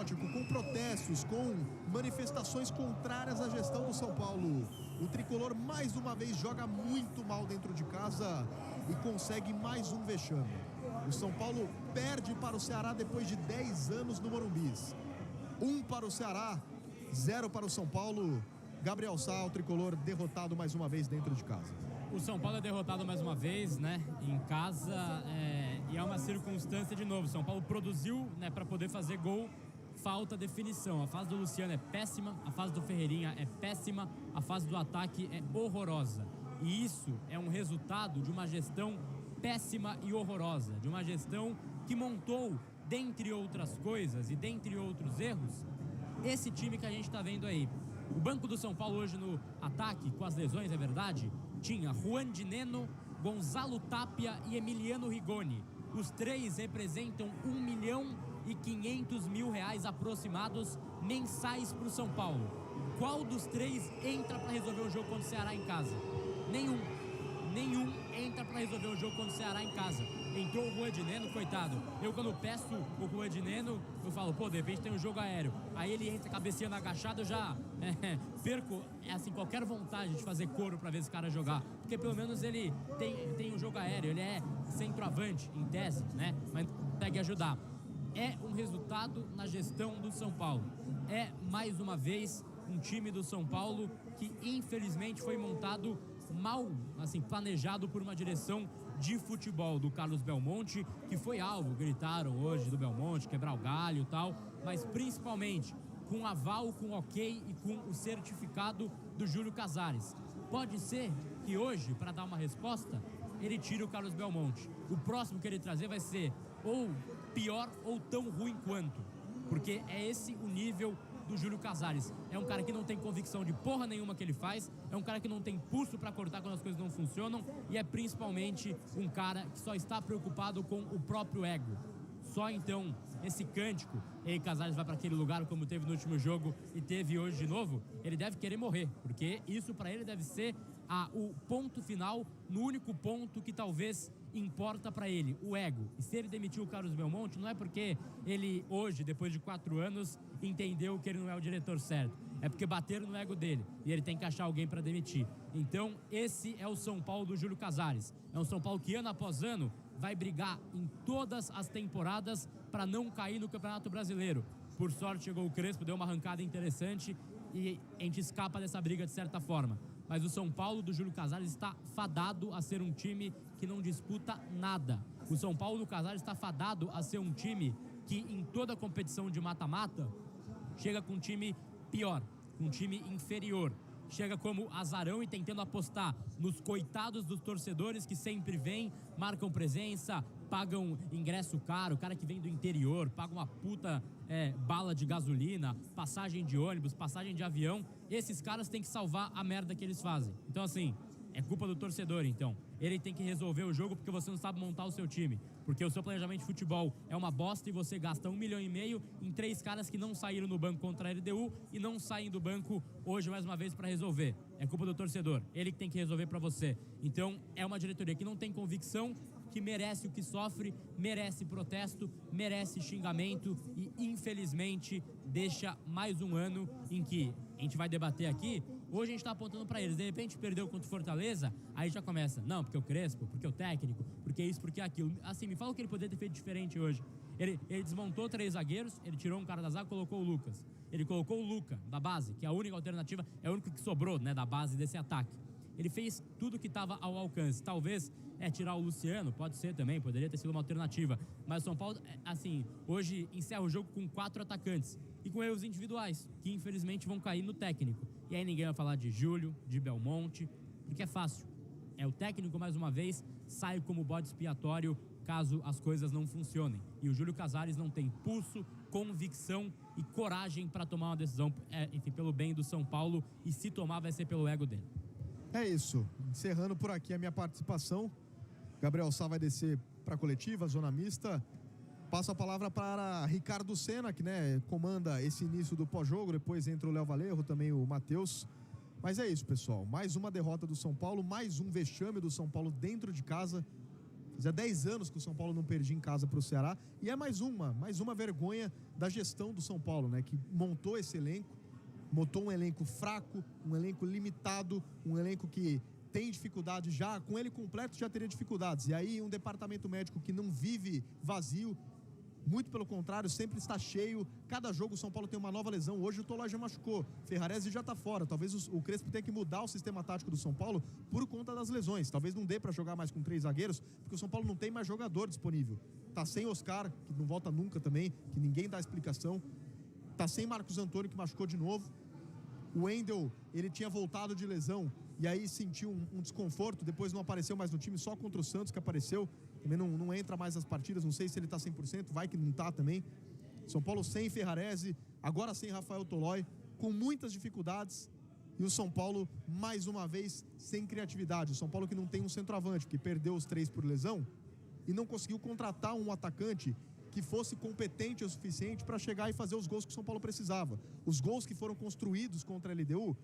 Náutico, com protestos, com manifestações contrárias à gestão do São Paulo. O tricolor mais uma vez joga muito mal dentro de casa e consegue mais um vexame. O São Paulo perde para o Ceará depois de 10 anos no Morumbi. 1 para o Ceará, 0 para o São Paulo. Gabriel Sá, o tricolor derrotado mais uma vez dentro de casa. O São Paulo é derrotado mais uma vez, né, em casa, e é uma circunstância de novo. O São Paulo produziu, né, para poder fazer gol, falta definição. A fase do Luciano é péssima, a fase do Ferreirinha é péssima, a fase do ataque é horrorosa. E isso é um resultado de uma gestão péssima e horrorosa, de uma gestão que montou, dentre outras coisas e dentre outros erros, esse time que a gente está vendo aí. O banco do São Paulo hoje no ataque, com as lesões, é verdade, tinha Juan de Neno, Gonzalo Tapia e Emiliano Rigoni. Os três representam R$1.500.000 aproximados mensais para o São Paulo. Qual dos três entra para resolver o jogo contra o Ceará em casa? Nenhum entra para resolver o jogo contra o Ceará em casa. Entrou o Juan de Neno, coitado. Eu, quando peço o Juan de Neno, eu falo, pô, de repente tem um jogo aéreo. Aí ele entra cabecinha na agachada, eu já perco qualquer vontade de fazer coro para ver esse cara jogar. Porque pelo menos ele tem um jogo aéreo, ele é centroavante, em tese, né? Mas consegue ajudar. É um resultado na gestão do São Paulo. É, mais uma vez, um time do São Paulo que infelizmente foi montado mal, assim, planejado por uma direção de futebol do Carlos Belmonte, que foi alvo, gritaram hoje do Belmonte, quebrar o galho e tal, mas principalmente com aval, com ok e com o certificado do Júlio Casares. Pode ser que hoje, para dar uma resposta, ele tire o Carlos Belmonte. O próximo que ele trazer vai ser ou pior ou tão ruim quanto, porque é esse o nível do Júlio Casares. É um cara que não tem convicção de porra nenhuma que ele faz, é um cara que não tem pulso pra cortar quando as coisas não funcionam, e é principalmente um cara que só está preocupado com o próprio ego. Só então esse cântico, ei, Casares vai para aquele lugar como teve no último jogo e teve hoje de novo, ele deve querer morrer, porque isso para ele deve ser o ponto final, no único ponto que talvez importa para ele, o ego. E se ele demitiu o Carlos Belmonte, não é porque ele hoje, depois de 4 anos, entendeu que ele não é o diretor certo, é porque bateram no ego dele e ele tem que achar alguém para demitir. Então esse é o São Paulo do Júlio Casares. É um São Paulo que ano após ano vai brigar em todas as temporadas para não cair no Campeonato Brasileiro. Por sorte chegou o Crespo, deu uma arrancada interessante e a gente escapa dessa briga de certa forma. Mas o São Paulo do Júlio Casares está fadado a ser um time que não disputa nada. O São Paulo do Casares está fadado a ser um time que em toda competição de mata-mata chega com um time pior, com um time inferior. Chega como azarão e tentando apostar nos coitados dos torcedores que sempre vêm, marcam presença, pagam ingresso caro, o cara que vem do interior, paga uma puta bala de gasolina, passagem de ônibus, passagem de avião. Esses caras têm que salvar a merda que eles fazem. Então assim, é culpa do torcedor então. Ele tem que resolver o jogo porque você não sabe montar o seu time. Porque o seu planejamento de futebol é uma bosta e você gasta 1,5 milhão em 3 caras que não saíram no banco contra a LDU e não saem do banco hoje mais uma vez para resolver. É culpa do torcedor. Ele que tem que resolver para você. Então é uma diretoria que não tem convicção, que merece o que sofre, merece protesto, merece xingamento e infelizmente deixa mais um ano em que a gente vai debater aqui. Hoje a gente tá apontando pra eles, de repente perdeu contra o Fortaleza, aí já começa, não, porque o Crespo, porque o técnico, porque isso, porque aquilo. Assim, me fala o que ele poderia ter feito diferente hoje. Ele desmontou 3 zagueiros, ele tirou um cara da zaga, colocou o Lucas. Ele colocou o Luca, da base, que é a única alternativa, é o único que sobrou, né, da base desse ataque. Ele fez tudo que estava ao alcance. Talvez tirar o Luciano, pode ser também, poderia ter sido uma alternativa. Mas o São Paulo, assim, hoje encerra o jogo com 4 atacantes e com erros individuais, que infelizmente vão cair no técnico. E aí ninguém vai falar de Júlio, de Belmonte, porque é fácil. O técnico, mais uma vez, sai como bode expiatório caso as coisas não funcionem. E o Júlio Casares não tem pulso, convicção e coragem para tomar uma decisão, enfim, pelo bem do São Paulo, e se tomar vai ser pelo ego dele. É isso, encerrando por aqui a minha participação. Gabriel Sá vai descer para a coletiva, zona mista. Passo a palavra para Ricardo Senna, que, né, comanda esse início do pós-jogo. Depois entra o Léo Valerro, também o Matheus. Mas é isso, pessoal, mais uma derrota do São Paulo, mais um vexame do São Paulo dentro de casa. Fazia 10 anos que o São Paulo não perdia em casa para o Ceará. E é mais uma vergonha da gestão do São Paulo, né? Que montou esse elenco, montou um elenco fraco, um elenco limitado, um elenco que tem dificuldade já. Com ele completo já teria dificuldades. E aí um departamento médico que não vive vazio, muito pelo contrário, sempre está cheio. Cada jogo o São Paulo tem uma nova lesão. Hoje o Tolói já machucou, Ferrarese já está fora. Talvez o Crespo tenha que mudar o sistema tático do São Paulo por conta das lesões. Talvez não dê para jogar mais com 3 zagueiros, porque o São Paulo não tem mais jogador disponível. Tá sem Oscar, que não volta nunca também, que ninguém dá explicação. Tá sem Marcos Antônio, que machucou de novo. O Wendel, ele tinha voltado de lesão e aí sentiu um desconforto, depois não apareceu mais no time, só contra o Santos que apareceu. Também não entra mais nas partidas, não sei se ele tá 100%, vai que não tá também. São Paulo sem Ferrarese, agora sem Rafael Tolói, com muitas dificuldades. E o São Paulo, mais uma vez, sem criatividade. O São Paulo que não tem um centroavante, que perdeu os 3 por lesão e não conseguiu contratar um atacante que fosse competente o suficiente para chegar e fazer os gols que o São Paulo precisava. Os gols que foram construídos contra a LDU,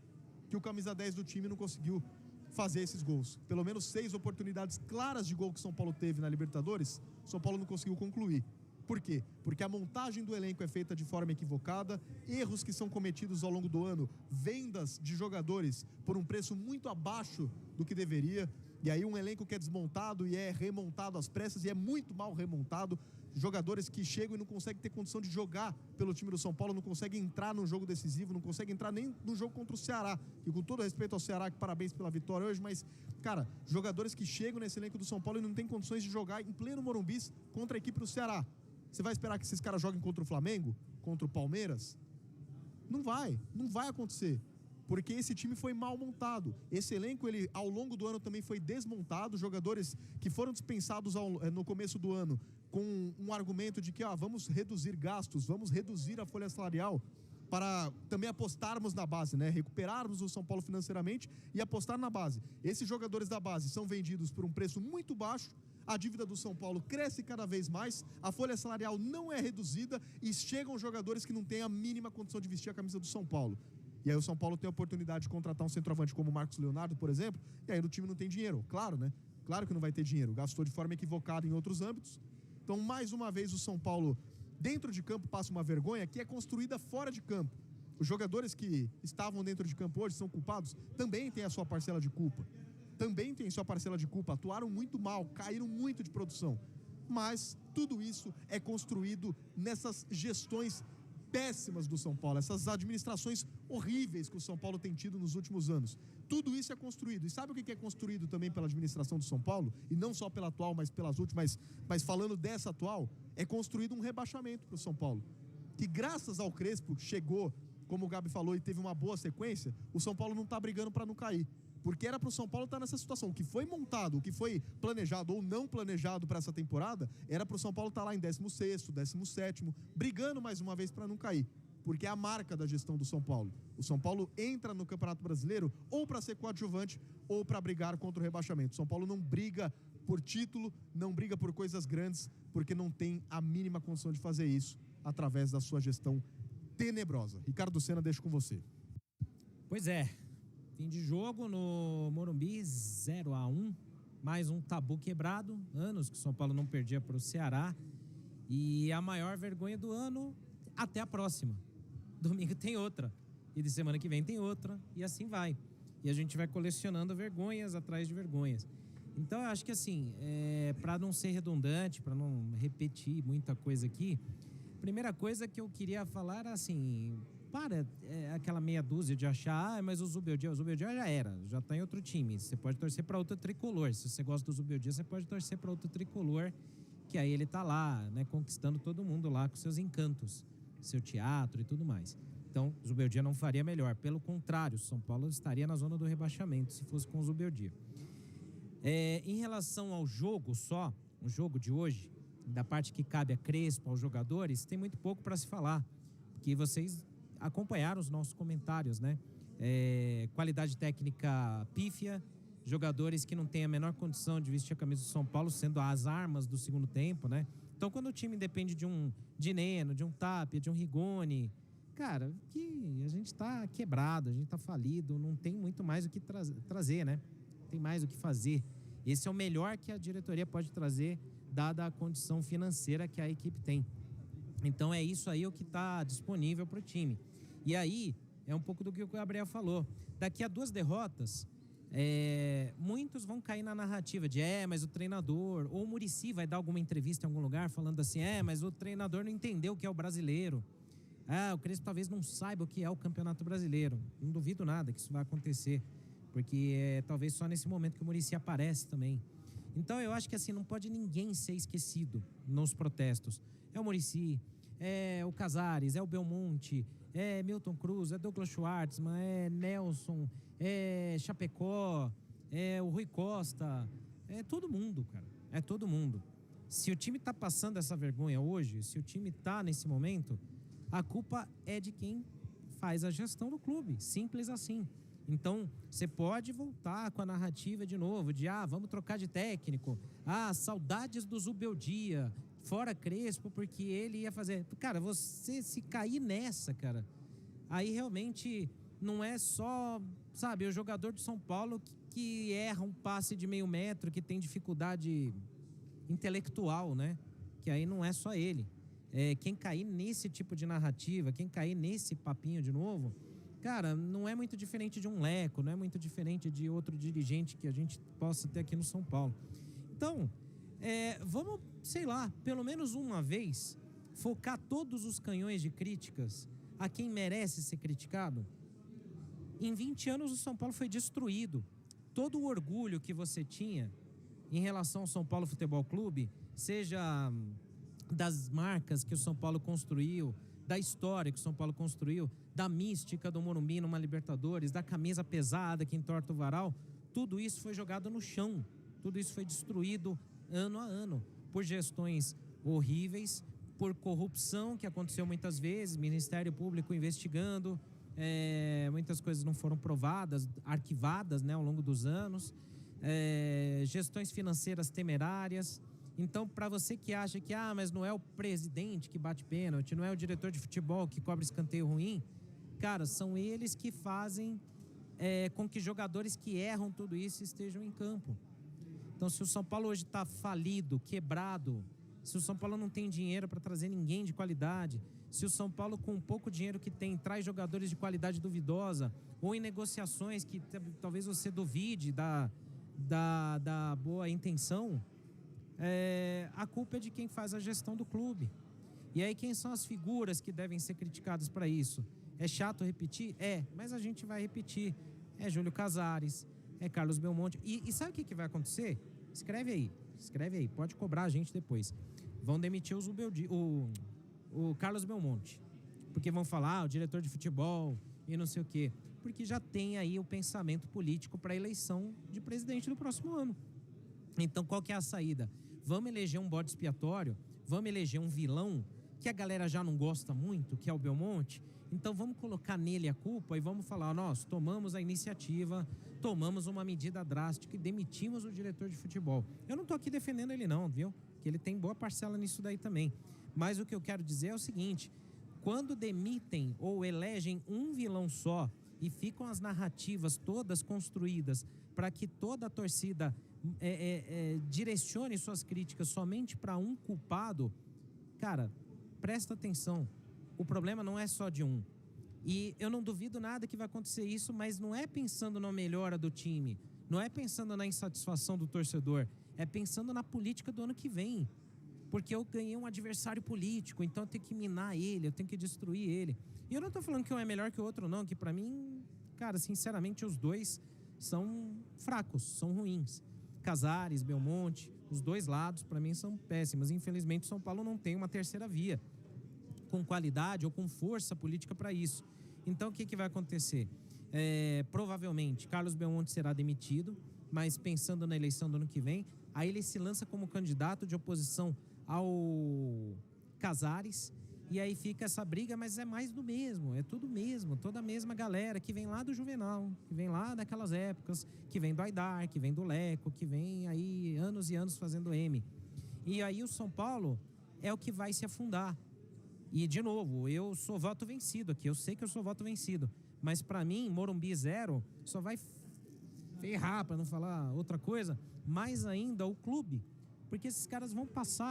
que o camisa 10 do time não conseguiu fazer esses gols. Pelo menos 6 oportunidades claras de gol que o São Paulo teve na Libertadores, o São Paulo não conseguiu concluir. Por quê? Porque a montagem do elenco é feita de forma equivocada, erros que são cometidos ao longo do ano, vendas de jogadores por um preço muito abaixo do que deveria, e aí um elenco que é desmontado e é remontado às pressas e é muito mal remontado. Jogadores que chegam e não conseguem ter condição de jogar pelo time do São Paulo, não conseguem entrar num jogo decisivo, não conseguem entrar nem no jogo contra o Ceará. E com todo respeito ao Ceará, que parabéns pela vitória hoje, mas, cara, jogadores que chegam nesse elenco do São Paulo e não têm condições de jogar em pleno Morumbi contra a equipe do Ceará. Você vai esperar que esses caras joguem contra o Flamengo? Contra o Palmeiras? Não vai acontecer. Porque esse time foi mal montado. Esse elenco, ele, ao longo do ano, também foi desmontado. Jogadores que foram dispensados no começo do ano com um argumento de que vamos reduzir gastos, vamos reduzir a folha salarial para também apostarmos na base, né? Recuperarmos o São Paulo financeiramente e apostar na base. Esses jogadores da base são vendidos por um preço muito baixo, a dívida do São Paulo cresce cada vez mais, a folha salarial não é reduzida e chegam jogadores que não têm a mínima condição de vestir a camisa do São Paulo. E aí o São Paulo tem a oportunidade de contratar um centroavante como o Marcos Leonardo, por exemplo, e aí o time não tem dinheiro. Claro, né? Claro que não vai ter dinheiro. Gastou de forma equivocada em outros âmbitos. Então, mais uma vez, o São Paulo, dentro de campo, passa uma vergonha que é construída fora de campo. Os jogadores que estavam dentro de campo hoje são culpados, também têm a sua parcela de culpa. Também têm sua parcela de culpa. Atuaram muito mal, caíram muito de produção. Mas tudo isso é construído nessas gestões péssimas do São Paulo, essas administrações horríveis que o São Paulo tem tido nos últimos anos. Tudo isso é construído. E sabe o que é construído também pela administração do São Paulo? E não só pela atual, mas pelas últimas, mas falando dessa atual, é construído um rebaixamento para o São Paulo. Que graças ao Crespo chegou, como o Gabi falou, e teve uma boa sequência, o São Paulo não está brigando para não cair. Porque era para o São Paulo estar nessa situação. O que foi montado, o que foi planejado ou não planejado para essa temporada, era para o São Paulo estar lá em 16º, 17º, brigando mais uma vez para não cair. Porque é a marca da gestão do São Paulo. O São Paulo entra no Campeonato Brasileiro ou para ser coadjuvante ou para brigar contra o rebaixamento. O São Paulo não briga por título, não briga por coisas grandes, porque não tem a mínima condição de fazer isso através da sua gestão tenebrosa. Ricardo Senna, deixo com você. Pois é. Fim de jogo no Morumbi, 0-1, mais um tabu quebrado, anos que o São Paulo não perdia para o Ceará, e a maior vergonha do ano, até a próxima. Domingo tem outra, e de semana que vem tem outra, e assim vai. E a gente vai colecionando vergonhas atrás de vergonhas. Então eu acho que assim, para não ser redundante, para não repetir muita coisa aqui, a primeira coisa que eu queria falar era assim... aquela meia dúzia de achar, mas o Zubeldia já era, já está em outro time. Você pode torcer para outro tricolor. Se você gosta do Zubeldia, você pode torcer para outro tricolor, que aí ele está lá, né, conquistando todo mundo lá com seus encantos, seu teatro e tudo mais. Então, o Zubeldia não faria melhor. Pelo contrário, o São Paulo estaria na zona do rebaixamento se fosse com o Zubeldia. Em relação ao jogo só, o jogo de hoje, da parte que cabe a Crespo, aos jogadores, tem muito pouco para se falar, porque vocês acompanharam os nossos comentários, né? Qualidade técnica pífia, jogadores que não têm a menor condição de vestir a camisa do São Paulo, sendo as armas do segundo tempo, né? Então, quando o time depende de um Dineno, de um Tapia, de um Rigoni, cara, que a gente tá quebrado, a gente tá falido, não tem muito mais o que trazer, né? Não tem mais o que fazer. Esse é o melhor que a diretoria pode trazer, dada a condição financeira que a equipe tem. Então é isso aí o que está disponível para o time. E aí é um pouco do que o Gabriel falou. Daqui a 2 derrotas, muitos vão cair na narrativa de mas o treinador, ou o Muricy vai dar alguma entrevista em algum lugar falando assim, mas o treinador não entendeu o que é o brasileiro. O Crespo talvez não saiba o que é o Campeonato Brasileiro. Não duvido nada que isso vai acontecer, porque talvez só nesse momento que o Muricy aparece também. Então eu acho que assim, não pode ninguém ser esquecido nos protestos. É o Muricy, é o Casares, é o Belmonte, é Milton Cruz, é Douglas Schwartzman, é Nelson, é Chapecó, é o Rui Costa, é todo mundo, cara, é todo mundo. Se o time tá passando essa vergonha hoje, se o time tá nesse momento, a culpa é de quem faz a gestão do clube, simples assim. Então, você pode voltar com a narrativa de novo, de vamos trocar de técnico, saudades do Zubeldia, fora Crespo, porque ele ia fazer... Cara, você se cair nessa, cara, aí realmente não é só, sabe, o jogador de São Paulo que erra um passe de meio metro, que tem dificuldade intelectual, né? Que aí não é só ele. Quem cair nesse tipo de narrativa, quem cair nesse papinho de novo, cara, não é muito diferente de um Leco, não é muito diferente de outro dirigente que a gente possa ter aqui no São Paulo. Então, vamos, sei lá, pelo menos uma vez, focar todos os canhões de críticas a quem merece ser criticado. Em 20 anos o São Paulo foi destruído. Todo o orgulho que você tinha em relação ao São Paulo Futebol Clube, seja das marcas que o São Paulo construiu, da história que o São Paulo construiu, da mística do Morumbi numa Libertadores, da camisa pesada que entorta o varal, tudo isso foi jogado no chão, tudo isso foi destruído ano a ano, por gestões horríveis, por corrupção que aconteceu muitas vezes, Ministério Público investigando, muitas coisas não foram provadas, arquivadas, né, ao longo dos anos, gestões financeiras temerárias. Então, para você que acha que mas não é o presidente que bate pênalti, não é o diretor de futebol que cobra escanteio ruim, cara, são eles que fazem com que jogadores que erram tudo isso estejam em campo. Então, se o São Paulo hoje está falido, quebrado, se o São Paulo não tem dinheiro para trazer ninguém de qualidade, se o São Paulo, com o pouco dinheiro que tem, traz jogadores de qualidade duvidosa, ou em negociações que talvez você duvide da boa intenção, a culpa é de quem faz a gestão do clube. E aí, quem são as figuras que devem ser criticadas para isso? É chato repetir? Mas a gente vai repetir. É Júlio Casares, é Carlos Belmonte. E sabe o que vai acontecer? Escreve aí, pode cobrar a gente depois. Vão demitir o Carlos Belmonte, porque vão falar, o diretor de futebol e não sei o quê, porque já tem aí o pensamento político para a eleição de presidente do próximo ano. Então, qual que é a saída? Vamos eleger um bode expiatório, vamos eleger um vilão que a galera já não gosta muito, que é o Belmonte. Então, vamos colocar nele a culpa e vamos falar, nós tomamos a iniciativa, tomamos uma medida drástica e demitimos o diretor de futebol. Eu não estou aqui defendendo ele não, viu? Que ele tem boa parcela nisso daí também. Mas o que eu quero dizer é o seguinte, quando demitem ou elegem um vilão só e ficam as narrativas todas construídas para que toda a torcida direcione suas críticas somente para um culpado, cara, presta atenção, o problema não é só de um. E eu não duvido nada que vai acontecer isso, mas não é pensando na melhora do time, não é pensando na insatisfação do torcedor, é pensando na política do ano que vem. Porque eu ganhei um adversário político, então eu tenho que minar ele, eu tenho que destruir ele. E eu não estou falando que um é melhor que o outro, não, que para mim, cara, sinceramente, os dois são fracos, são ruins. Casares, Belmonte, os dois lados, para mim, são péssimos. Infelizmente, São Paulo não tem uma terceira via com qualidade ou com força política para isso. Então, o que vai acontecer? Provavelmente, Carlos Belmonte será demitido, mas pensando na eleição do ano que vem, aí ele se lança como candidato de oposição ao Casares, e aí fica essa briga, mas é mais do mesmo, é tudo mesmo, toda a mesma galera que vem lá do Juvenal, que vem lá daquelas épocas, que vem do Aidar, que vem do Leco, que vem aí anos e anos fazendo M. E aí o São Paulo é o que vai se afundar. E, de novo, eu sou voto vencido aqui, eu sei que eu sou voto vencido, mas para mim, Morumbi 0 só vai ferrar, para não falar outra coisa, mais ainda o clube. Porque esses caras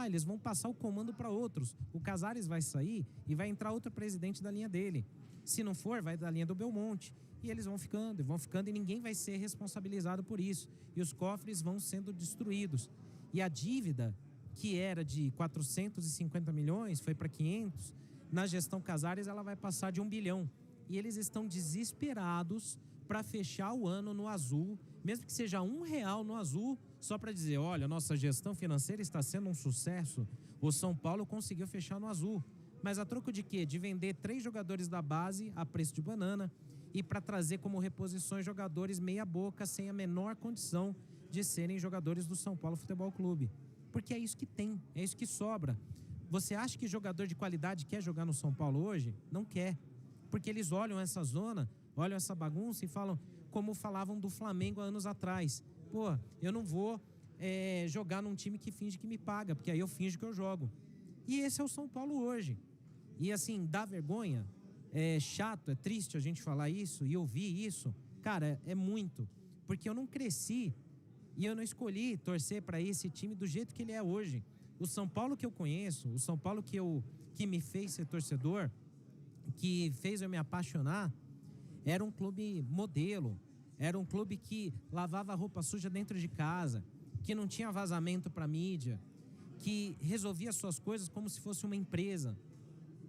eles vão passar o comando para outros. O Casares vai sair e vai entrar outro presidente da linha dele. Se não for, vai da linha do Belmonte. E eles vão ficando e ninguém vai ser responsabilizado por isso. E os cofres vão sendo destruídos. E a dívida, que era de 450 milhões, foi para 500, na gestão Casares ela vai passar de 1 bilhão. E eles estão desesperados para fechar o ano no azul, mesmo que seja R$1 no azul, só para dizer, olha, nossa gestão financeira está sendo um sucesso, o São Paulo conseguiu fechar no azul. Mas a troco de quê? De vender 3 jogadores da base a preço de banana e para trazer como reposições jogadores meia boca, sem a menor condição de serem jogadores do São Paulo Futebol Clube. Porque é isso que tem, é isso que sobra. Você acha que jogador de qualidade quer jogar no São Paulo hoje? Não quer. Porque eles olham essa zona, olham essa bagunça e falam como falavam do Flamengo há anos atrás. Pô, eu não vou jogar num time que finge que me paga, porque aí eu finjo que eu jogo. E esse é o São Paulo hoje. E assim, dá vergonha, é chato, é triste a gente falar isso e ouvir isso. Cara, é muito. Porque eu não cresci e eu não escolhi torcer para esse time do jeito que ele é hoje. O São Paulo que eu conheço, o São Paulo que me fez ser torcedor, que fez eu me apaixonar, era um clube modelo, era um clube que lavava roupa suja dentro de casa, que não tinha vazamento para mídia, que resolvia suas coisas como se fosse uma empresa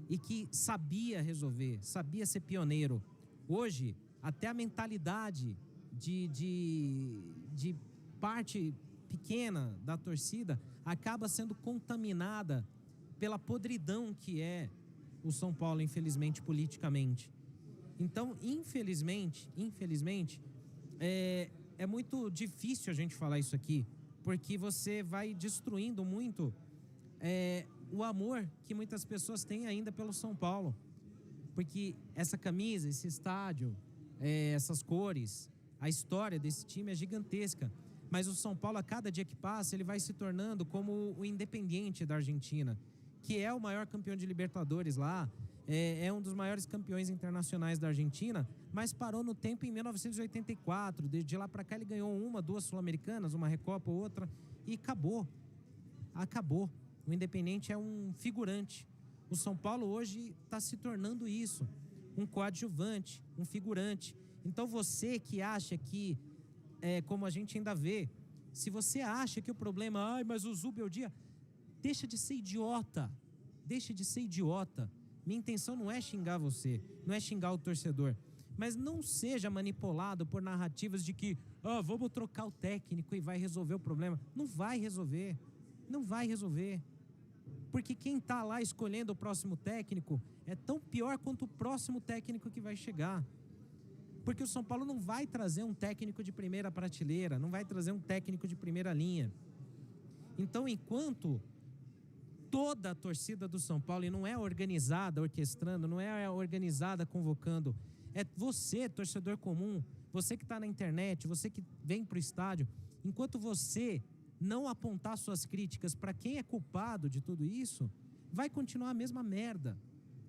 e que sabia resolver, sabia ser pioneiro. Hoje, até a mentalidade de parte pequena da torcida acaba sendo contaminada pela podridão que é o São Paulo, infelizmente, politicamente. Então, infelizmente, é muito difícil a gente falar isso aqui, porque você vai destruindo muito o amor que muitas pessoas têm ainda pelo São Paulo. Porque essa camisa, esse estádio, essas cores, a história desse time é gigantesca. Mas o São Paulo, a cada dia que passa, ele vai se tornando como o Independiente da Argentina, que é o maior campeão de Libertadores lá, é um dos maiores campeões internacionais da Argentina, mas parou no tempo em 1984. De lá para cá ele ganhou 1, 2 Sul-Americanas, uma Recopa ou outra, e acabou. O Independiente é um figurante. O São Paulo hoje está se tornando isso, um coadjuvante, um figurante. Então você que acha que, como a gente ainda vê, se você acha que o problema, mas o Zubeldia, deixa de ser idiota. Minha intenção não é xingar você, não é xingar o torcedor, mas não seja manipulado por narrativas de que vamos trocar o técnico e vai resolver o problema. Não vai resolver, porque quem está lá escolhendo o próximo técnico é tão pior quanto o próximo técnico que vai chegar. Porque o São Paulo não vai trazer um técnico de primeira prateleira, não vai trazer um técnico de primeira linha. Então, enquanto toda a torcida do São Paulo, e não é organizada orquestrando, não é organizada convocando, é você, torcedor comum, você que está na internet, você que vem para o estádio, enquanto você não apontar suas críticas para quem é culpado de tudo isso, vai continuar a mesma merda,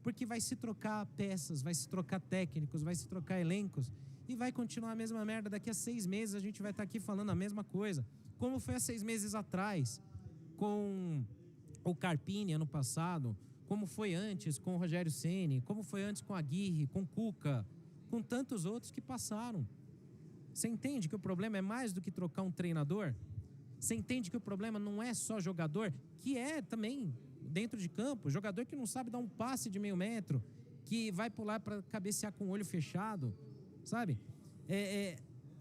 porque vai se trocar peças, vai se trocar técnicos, vai se trocar elencos, e vai continuar a mesma merda. Daqui a 6 meses a gente vai estar aqui falando a mesma coisa, como foi há 6 meses atrás, com o Carpini ano passado, como foi antes com o Rogério Ceni, como foi antes com a Aguirre, com o Cuca, com tantos outros que passaram. Você entende que o problema é mais do que trocar um treinador? Você entende que o problema não é só jogador, que é também dentro de campo, jogador que não sabe dar um passe de meio metro, que vai pular para cabecear com o olho fechado, sabe?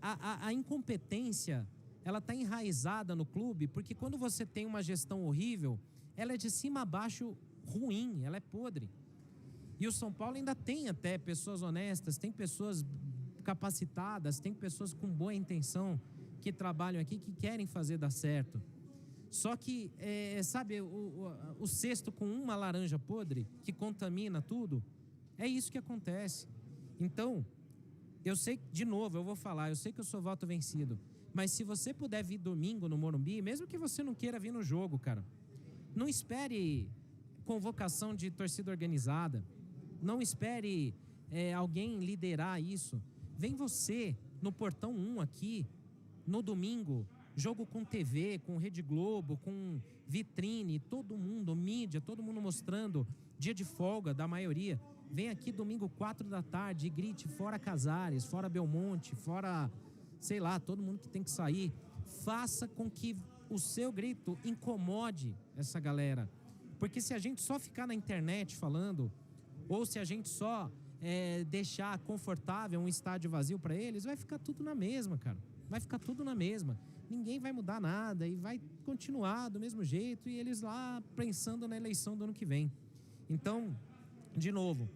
A incompetência, ela está enraizada no clube, porque quando você tem uma gestão horrível, ela é de cima a baixo ruim, ela é podre. E o São Paulo ainda tem até pessoas honestas, tem pessoas capacitadas, tem pessoas com boa intenção que trabalham aqui, que querem fazer dar certo. Só que, sabe, o cesto com uma laranja podre, que contamina tudo, é isso que acontece. Então, eu sei, de novo, eu vou falar, eu sei que eu sou voto vencido, mas se você puder vir domingo no Morumbi, mesmo que você não queira vir no jogo, cara, não espere convocação de torcida organizada, não espere alguém liderar isso. Vem você no portão 1 aqui, no domingo, Jogo com TV, com Rede Globo, com vitrine, todo mundo, mídia, todo mundo mostrando dia de folga da maioria. Vem aqui domingo 4 da tarde e grite fora Casares, fora Belmonte, fora, sei lá, todo mundo que tem que sair. Faça com que o seu grito incomode essa galera. Porque se a gente só ficar na internet falando, ou se a gente só deixar confortável um estádio vazio para eles, vai ficar tudo na mesma, cara. Vai ficar tudo na mesma. Ninguém vai mudar nada e vai continuar do mesmo jeito e eles lá pensando na eleição do ano que vem. Então, de novo,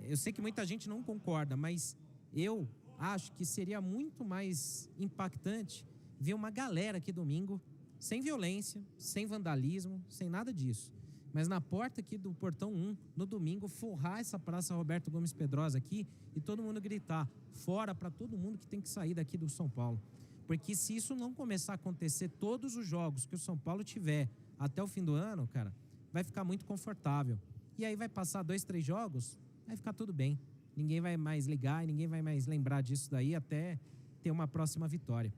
eu sei que muita gente não concorda, mas eu acho que seria muito mais impactante ver uma galera aqui domingo, sem violência, sem vandalismo, sem nada disso. Mas na porta aqui do Portão 1, no domingo, forrar essa Praça Roberto Gomes Pedrosa aqui e todo mundo gritar fora para todo mundo que tem que sair daqui do São Paulo. Porque se isso não começar a acontecer todos os jogos que o São Paulo tiver até o fim do ano, cara, vai ficar muito confortável. E aí vai passar 2, 3 jogos, vai ficar tudo bem. Ninguém vai mais ligar e ninguém vai mais lembrar disso daí até ter uma próxima vitória.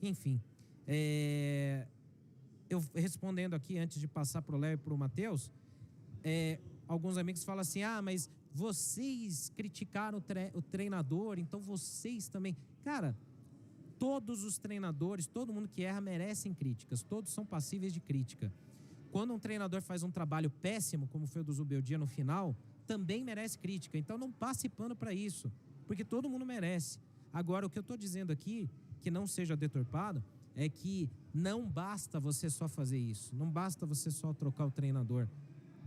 Enfim, eu respondendo aqui antes de passar para o Léo e para o Matheus, alguns amigos falam assim, mas vocês criticaram o treinador, então vocês também... Cara, todos os treinadores, todo mundo que erra merecem críticas, todos são passíveis de crítica. Quando um treinador faz um trabalho péssimo, como foi o do Zubeldia no final, também merece crítica. Então não passe pano para isso, porque todo mundo merece. Agora, o que eu estou dizendo aqui, que não seja deturpado, é que não basta você só fazer isso, não basta você só trocar o treinador.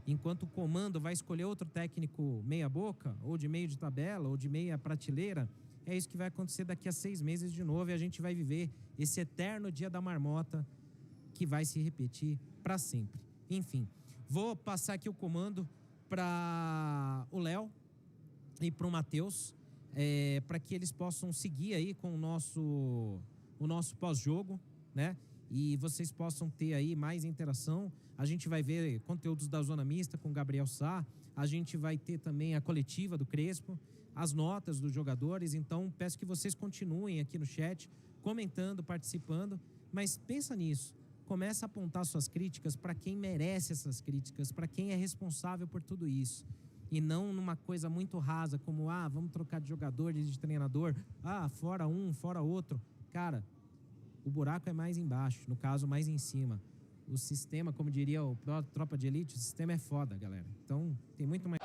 Enquanto o comando vai escolher outro técnico meia boca, ou de meio de tabela, ou de meia prateleira, é isso que vai acontecer daqui a 6 meses de novo e a gente vai viver esse eterno dia da marmota que vai se repetir para sempre. Enfim, vou passar aqui o comando para o Léo e para o Matheus, para que eles possam seguir aí com o nosso pós-jogo, né? E vocês possam ter aí mais interação. A gente vai ver conteúdos da Zona Mista com o Gabriel Sá, a gente vai ter também a coletiva do Crespo, as notas dos jogadores. Então peço que vocês continuem aqui no chat, comentando, participando, mas pensa nisso, começa a apontar suas críticas para quem merece essas críticas, para quem é responsável por tudo isso, e não numa coisa muito rasa como, vamos trocar de jogador, de treinador, fora um, fora outro. Cara, o buraco é mais embaixo, no caso mais em cima. O sistema, como diria o Tropa de Elite, o sistema é foda, galera. Então tem muito mais...